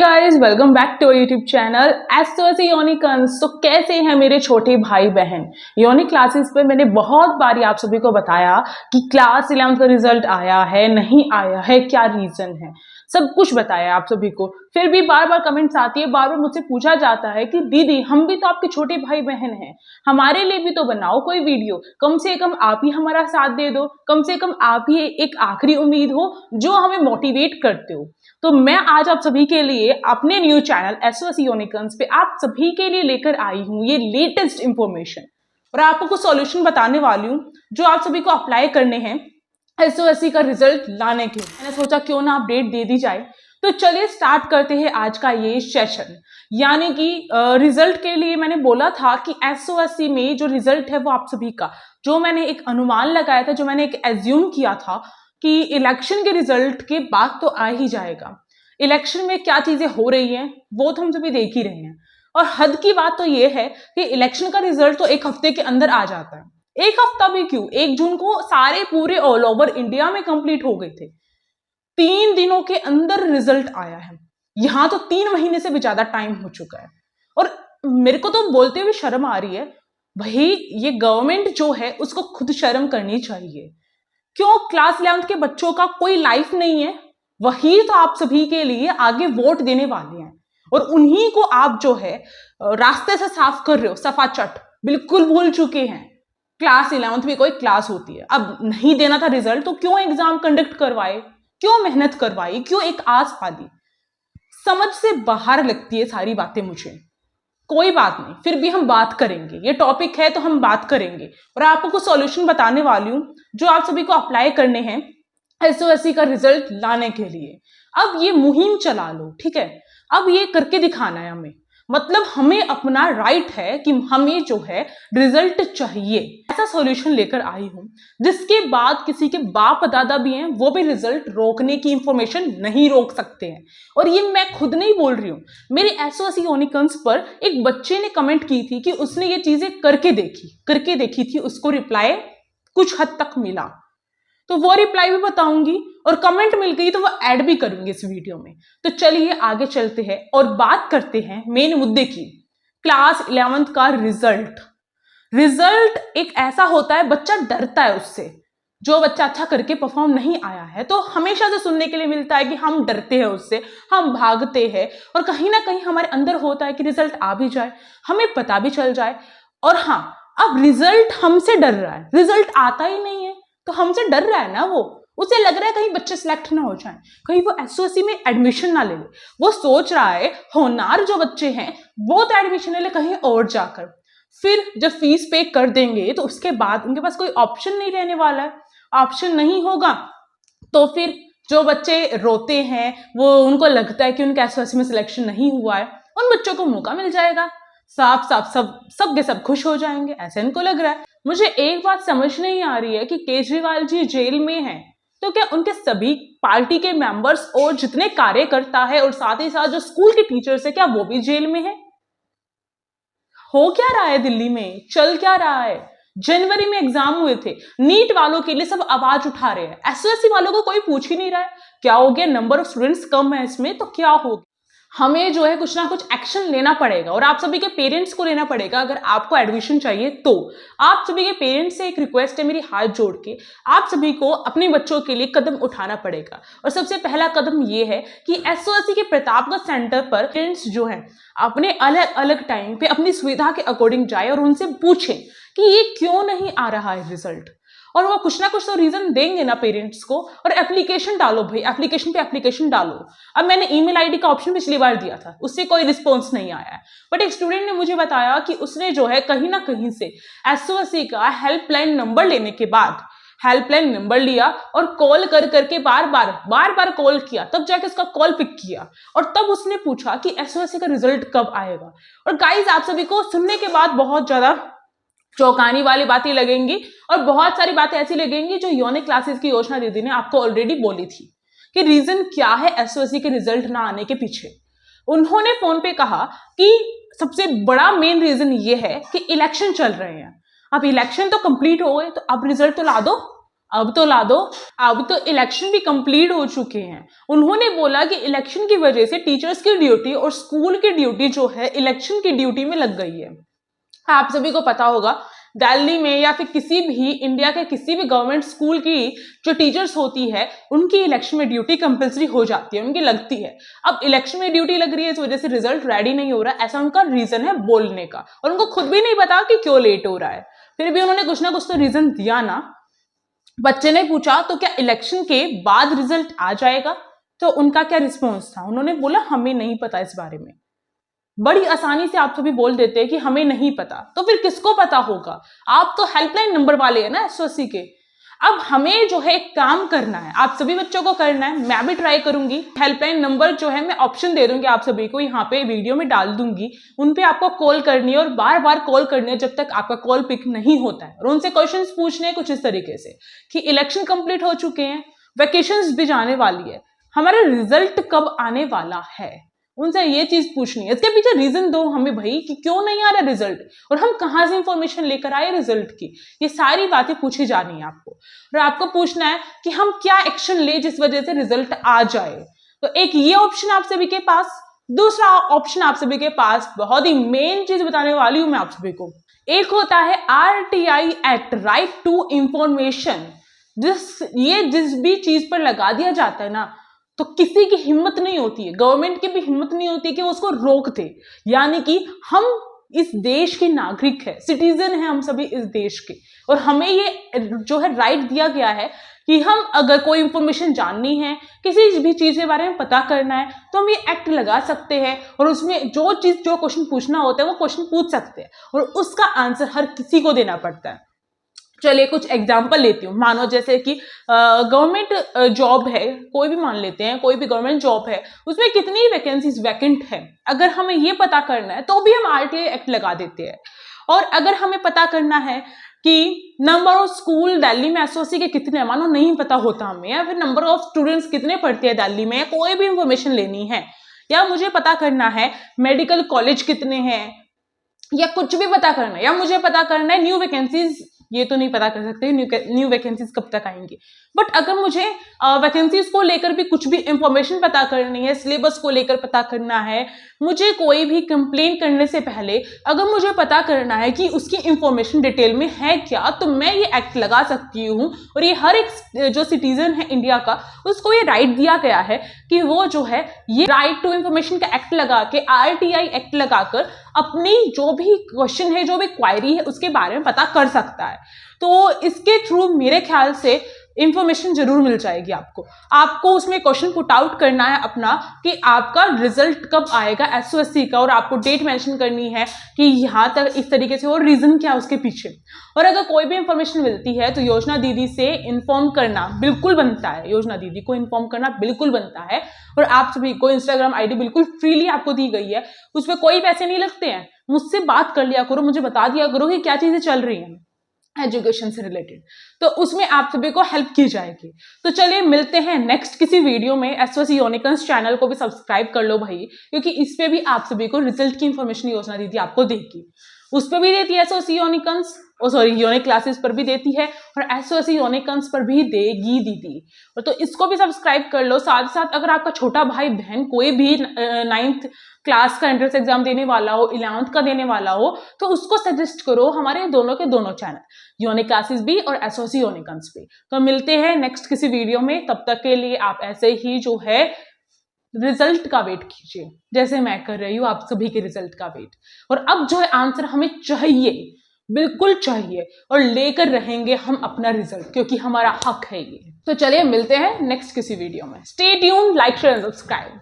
Guys, welcome back to YouTube channel एस्ट्रोसी योनिकन्स। तो कैसे हैं मेरे छोटे भाई बहन। योनिक क्लासेस पे मैंने बहुत बारी आप सभी को बताया कि क्लास 11 का रिजल्ट आया है नहीं आया है, क्या रीजन है, सब कुछ बताया आप सभी को। फिर भी बार बार कमेंट्स आती है, बार बार मुझसे पूछा जाता है कि दीदी हम भी तो आपके छोटे भाई बहन हैं, हमारे लिए भी तो बनाओ कोई वीडियो, कम से कम आप ही हमारा साथ दे दो, कम से कम आप ही एक आखिरी उम्मीद हो जो हमें मोटिवेट करते हो। तो मैं आज आप सभी के लिए अपने न्यू चैनल एस्ट्रोसी योनिकन्स पे आप सभी के लिए लेकर आई हूँ ये लेटेस्ट इंफॉर्मेशन, और आपको कुछ सॉल्यूशन बताने वाली हूँ जो आप सभी को अप्लाई करने हैं एसओएससी का रिजल्ट लाने के। मैंने सोचा क्यों ना अपडेट दे दी जाए। तो चलिए स्टार्ट करते हैं आज का ये सेशन। यानी कि रिजल्ट के लिए मैंने बोला था कि एसओएससी में जो रिजल्ट है वो आप सभी का, जो मैंने एक अनुमान लगाया था, जो मैंने एक एज्यूम किया था कि इलेक्शन के रिजल्ट के बाद तो आ ही जाएगा। इलेक्शन में क्या चीजें हो रही हैं वो तो हम सभी देख ही रहे हैं, और हद की बात तो ये है कि इलेक्शन का रिजल्ट तो एक हफ्ते के अंदर आ जाता है। एक हफ्ता भी क्यों, 1 जून को सारे पूरे ऑल ओवर इंडिया में कंप्लीट हो गए थे। 3 दिनों के अंदर रिजल्ट आया है। यहां तो 3 महीने से भी ज्यादा टाइम हो चुका है। और मेरे को तो बोलते हुए शर्म आ रही है, भाई ये गवर्नमेंट जो है उसको खुद शर्म करनी चाहिए। क्यों क्लास 11 के बच्चों का कोई लाइफ नहीं है? वही तो आप सभी के लिए आगे वोट देने वाले हैं, और उन्हीं को आप जो है रास्ते से साफ कर रहे हो। सफाचट बिल्कुल भूल चुके हैं क्लास 11th में कोई क्लास होती है। अब नहीं देना था रिजल्ट तो क्यों एग्जाम कंडक्ट करवाए, क्यों मेहनत करवाई, क्यों एक आस पाली। समझ से बाहर लगती है सारी बातें मुझे। कोई बात नहीं, फिर भी हम बात करेंगे, ये टॉपिक है तो हम बात करेंगे, और आपको कुछ सॉल्यूशन बताने वाली हूं जो आप सभी को अप्लाई करने हैं एसओएससी का रिजल्ट लाने के लिए। अब ये मुहिम चला लो, ठीक है। अब ये करके दिखाना है हमें, मतलब हमें अपना राइट है कि हमें जो है रिजल्ट चाहिए। ऐसा सॉल्यूशन लेकर आई हूं जिसके बाद किसी के बाप दादा भी हैं वो भी रिजल्ट रोकने की इंफॉर्मेशन नहीं रोक सकते हैं। और ये मैं खुद नहीं बोल रही हूं, मेरे एसओएससी योनिकन्स पर एक बच्चे ने कमेंट की थी कि उसने ये चीजें करके देखी थी, उसको रिप्लाई कुछ हद तक मिला, तो वो रिप्लाई भी बताऊंगी, और कमेंट मिल गई तो वो ऐड भी करूंगी इस वीडियो में। तो चलिए आगे चलते हैं और बात करते हैं मेन मुद्दे की। क्लास 11th का रिजल्ट एक ऐसा होता है, बच्चा डरता है उससे। जो बच्चा अच्छा करके परफॉर्म नहीं आया है तो हमेशा से सुनने के लिए मिलता है कि हम डरते हैं उससे, हम भागते हैं, और कहीं ना कहीं हमारे अंदर होता है कि रिजल्ट आ भी जाए, हमें पता भी चल जाए। और हाँ, अब रिजल्ट हमसे डर रहा है, रिजल्ट आता ही नहीं है तो हमसे डर रहा है ना। वो उसे लग रहा है कहीं बच्चे सिलेक्ट ना हो जाएं, कहीं वो एसओएससी में एडमिशन ना ले ले। वो सोच रहा है होनहार जो बच्चे हैं वो तो एडमिशन ले ले कहीं और जाकर। फिर जब फीस पे कर देंगे तो उसके बाद उनके पास कोई ऑप्शन नहीं रहने वाला है। ऑप्शन नहीं होगा तो फिर जो बच्चे रोते हैं, वो उनको लगता है कि उनका एसओएससी में सिलेक्शन नहीं हुआ है, उन बच्चों को मौका मिल जाएगा, साफ साफ सब के सब खुश हो जाएंगे, ऐसे इनको लग रहा है। मुझे एक बात समझ नहीं आ रही है कि केजरीवाल जी जेल में हैं तो क्या उनके सभी पार्टी के मेंबर्स और जितने कार्यकर्ता है और साथ ही साथ जो स्कूल के टीचर्स है क्या वो भी जेल में है? हो क्या रहा है दिल्ली में, चल क्या रहा है? जनवरी में एग्जाम हुए थे, नीट वालों के लिए सब आवाज उठा रहे हैं, एसओएससी वालों को कोई पूछ ही नहीं रहा है क्या हो गया, नंबर ऑफ स्टूडेंट्स कम है इसमें तो क्या हो गया। हमें जो है कुछ ना कुछ एक्शन लेना पड़ेगा, और आप सभी के पेरेंट्स को लेना पड़ेगा। अगर आपको एडमिशन चाहिए तो आप सभी के पेरेंट्स से एक रिक्वेस्ट है मेरी, हाथ जोड़ के आप सभी को अपने बच्चों के लिए कदम उठाना पड़ेगा। और सबसे पहला कदम ये है कि एसओएससी के प्रतापगढ़ सेंटर पर पेरेंट्स जो है अपने अलग अलग टाइम पे अपनी सुविधा के अकॉर्डिंग जाए और उनसे पूछें कि ये क्यों नहीं आ रहा है रिजल्ट, और वो कुछ ना कुछ तो रीजन देंगे ना पेरेंट्स को। और एप्लीकेशन डालो भाई, एप्लीकेशन पे एप्लीकेशन डालो। अब मैंने ईमेल आईडी का ऑप्शन पिछली बार दिया था, उससे कोई रिस्पॉन्स नहीं आया है, बट एक स्टूडेंट ने मुझे बताया कि उसने जो है कहीं ना कहीं से एसओएससी का हेल्पलाइन नंबर लेने के बाद हेल्पलाइन नंबर लिया और कॉल कर करके बार बार कॉल किया, तब जाके उसका कॉल पिक किया, और तब उसने पूछा कि एसओएससी का रिजल्ट कब आएगा। और गाइज आप सभी को सुनने के बाद बहुत ज्यादा चौंकाने वाली बातें लगेंगी, और बहुत सारी बातें ऐसी लगेंगी जो योनिक क्लासेस की योजना दीदी ने आपको ऑलरेडी बोली थी कि रीजन क्या है एसओएससी के रिजल्ट ना आने के पीछे। उन्होंने फोन पे कहा कि सबसे बड़ा मेन रीजन ये है कि इलेक्शन चल रहे हैं। अब इलेक्शन तो कंप्लीट हो गए तो अब रिजल्ट तो ला दो, अब तो ला दो। अब तो इलेक्शन भी कंप्लीट हो चुके हैं। उन्होंने बोला कि इलेक्शन की वजह से टीचर्स की ड्यूटी और स्कूल की ड्यूटी जो है इलेक्शन की ड्यूटी में लग गई है। आप सभी को पता होगा दिल्ली में या फिर किसी भी इंडिया के किसी भी गवर्नमेंट स्कूल की जो टीचर्स होती है उनकी इलेक्शन में ड्यूटी कंपलसरी हो जाती है, उनकी लगती है। अब इलेक्शन में ड्यूटी लग रही है इस वजह से रिजल्ट रेडी नहीं हो रहा, ऐसा उनका रीजन है बोलने का, और उनको खुद भी नहीं पता कि क्यों लेट हो रहा है। फिर भी उन्होंने कुछ ना कुछ तो रीजन दिया ना। बच्चे ने पूछा तो क्या इलेक्शन के बाद रिजल्ट आ जाएगा, तो उनका क्या रिस्पॉन्स था? उन्होंने बोला हमें नहीं पता इस बारे में। बड़ी आसानी से आप सभी बोल देते हैं कि हमें नहीं पता, तो फिर किसको पता होगा? आप तो हेल्पलाइन नंबर वाले हैं ना एसओसी के। अब हमें जो है एक काम करना है, आप सभी बच्चों को करना है, मैं भी ट्राई करूंगी। हेल्पलाइन नंबर जो है मैं ऑप्शन दे दूंगी आप सभी को, यहाँ पे वीडियो में डाल दूंगी। उन पे आपको कॉल करनी है और बार बार कॉल करनी है जब तक आपका कॉल पिक नहीं होता है, और उनसे क्वेश्चंस पूछने हैं कुछ इस तरीके से कि इलेक्शन कंप्लीट हो चुके हैं, वैकेशंस भी जाने वाली है, हमारा रिजल्ट कब आने वाला है, उनसे ये चीज पूछनी है। इसके पीछे रीजन दो हमें भाई कि क्यों नहीं आ रहा रिजल्ट, और हम कहां से इंफॉर्मेशन लेकर आए रिजल्ट की। ये सारी बातें पूछी जानी है आपको, और आपको पूछना है कि हम क्या एक्शन ले जिस वजह से रिजल्ट आ जाए। तो एक ये ऑप्शन आप सभी के पास, दूसरा ऑप्शन आप सभी के पास, बहुत ही मेन चीज बताने वाली हूं मैं आप सभी को। एक होता है RTI act, right to information. जिस भी चीज पर लगा दिया जाता है ना, तो किसी की हिम्मत नहीं होती है, गवर्नमेंट की भी हिम्मत नहीं होती कि वो उसको रोक दे। यानी कि हम इस देश के नागरिक है, सिटीजन है हम सभी इस देश के, और हमें ये जो है राइट दिया गया है कि हम अगर कोई इंफॉर्मेशन जाननी है, किसी भी चीज के बारे में पता करना है, तो हम ये एक्ट लगा सकते हैं, और उसमें जो क्वेश्चन पूछना होता है वो क्वेश्चन पूछ सकते हैं, और उसका आंसर हर किसी को देना पड़ता है। चलिए कुछ एग्जाम्पल लेती हूँ। मानो जैसे कि गवर्नमेंट जॉब है, कोई भी मान लेते हैं, कोई भी गवर्नमेंट जॉब है, उसमें कितनी वैकेंसीज वैकेंट है, अगर हमें ये पता करना है तो भी हम RTI एक्ट लगा देते हैं। और अगर हमें पता करना है कि नंबर ऑफ स्कूल दिल्ली में एसओसी के कितने हैं, मानो नहीं पता होता हमें, या फिर नंबर ऑफ स्टूडेंट्स कितने पढ़ते हैं दिल्ली में, कोई भी इंफॉर्मेशन लेनी है, या मुझे पता करना है मेडिकल कॉलेज कितने हैं, या कुछ भी पता करना है, या मुझे पता करना है न्यू वैकेंसीज, ये तो नहीं पता कर सकते न्यू वैकेंसीज कब तक आएंगी, बट अगर मुझे वैकेंसीज को लेकर भी कुछ भी इंफॉर्मेशन पता करनी है, सिलेबस को लेकर पता करना है, मुझे कोई भी कंप्लेन करने से पहले अगर मुझे पता करना है कि उसकी इंफॉर्मेशन डिटेल में है क्या, तो मैं ये एक्ट लगा सकती हूँ। और ये हर एक जो सिटीजन है इंडिया का, उसको ये राइट दिया गया है कि वो जो है ये राइट टू इंफॉर्मेशन का एक्ट लगा के, RTI एक्ट लगाकर अपनी जो भी क्वेश्चन है, जो भी क्वायरी है, उसके बारे में पता कर सकता है। तो इसके थ्रू मेरे ख्याल से इंफॉर्मेशन जरूर मिल जाएगी आपको। आपको उसमें क्वेश्चन पुट आउट करना है अपना कि आपका रिजल्ट कब आएगा एसओएससी का, और आपको डेट मेंशन करनी है कि यहाँ तक इस तरीके से, और रीजन क्या है उसके पीछे। और अगर कोई भी इंफॉर्मेशन मिलती है तो योजना दीदी से इन्फॉर्म करना बिल्कुल बनता है, योजना दीदी को इन्फॉर्म करना बिल्कुल बनता है। और आप सभी को इंस्टाग्राम ID बिल्कुल फ्रीली आपको दी गई है, उसमें कोई पैसे नहीं लगते हैं। मुझसे बात कर लिया करो, मुझे बता दिया करो कि क्या चीजें चल रही हैं एजुकेशन से रिलेटेड, तो उसमें आप सभी को हेल्प की जाएगी। तो चलिए मिलते हैं नेक्स्ट किसी वीडियो में। एसओसी यूनिकॉर्न्स चैनल को भी सब्सक्राइब कर लो भाई, क्योंकि इस पे भी आप सभी को रिजल्ट की इंफॉर्मेशन योजना दीदी आपको देगी, उस पर भी देती है एसओसी यूनिकॉर्न्स, यूनिक क्लासेस पर भी देती है, और एसओसी यूनिकॉर्न्स पर भी देगी दीदी। और तो इसको भी सब्सक्राइब कर लो। साथ साथ अगर आपका छोटा भाई बहन कोई भी 9th क्लास का एंट्रेंस एग्जाम देने वाला हो, 11th का देने वाला हो, तो उसको सजेस्ट करो हमारे दोनों के दोनों चैनल, यूनिक क्लासेस भी और एसओसी यूनिकॉर्न्स भी। तो मिलते हैं नेक्स्ट किसी वीडियो में, तब तक के लिए आप ऐसे ही जो है रिजल्ट का वेट कीजिए, जैसे मैं कर रही हूँ आप सभी के रिजल्ट का वेट। और अब जो है आंसर हमें चाहिए, बिल्कुल चाहिए, और लेकर रहेंगे हम अपना रिजल्ट, क्योंकि हमारा हक है ये। तो चलिए मिलते हैं नेक्स्ट किसी वीडियो में। Stay tuned, like share and subscribe.